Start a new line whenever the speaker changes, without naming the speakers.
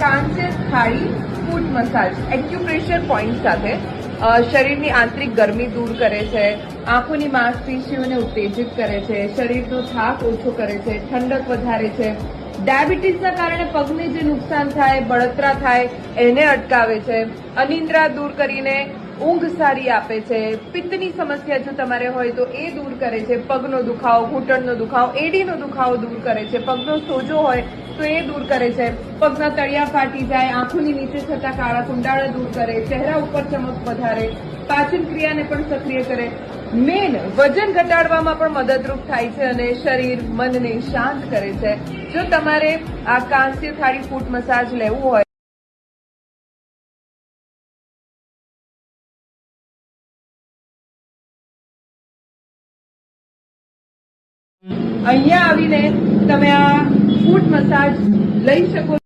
કાંસ્ય થાળી ફૂટ massage acupressure point સાથે શરીરની આંતરિક ગરમી દૂર કરે છે, આંખોની માંસપેશીઓને ઉત્તેજિત કરે છે, શરીરનો થાક ઓછો કરે છે, ઠંડક વધારે છે, ડાયાબિટીસના કારણે પગને જે નુકસાન થાય, બળતરા થાય એને અટકાવે છે, અનિદ્રા દૂર કરીને ઊંઘ સારી આપે છે, પિત્તની સમસ્યા જો તમારે હોય તો એ દૂર કરે છે, પગનો દુખાવો, ઘૂંટણનો દુખાવો, એડીનો દુખાવો દૂર કરે છે, પગનો સોજો હોય તો એ દૂર કરે છે, પગના તળિયા ફાટી જાય, આંખોની નીચે થતા કાળા કુંડાળા દૂર કરે, ચહેરા ઉપર ચમક વધારે, પાચન ક્રિયાને પણ સક્રિય કરે, મેન વજન ઘટાડવામાં પણ મદદરૂપ થાય છે અને શરીર મનને શાંત કરે છે. જો તમારે આ કાંસ્ય થાળી ફૂટ મસાજ લેવું હોય અહીંયા આવીને તમે આ ફૂટ મસાજ લઈ શકો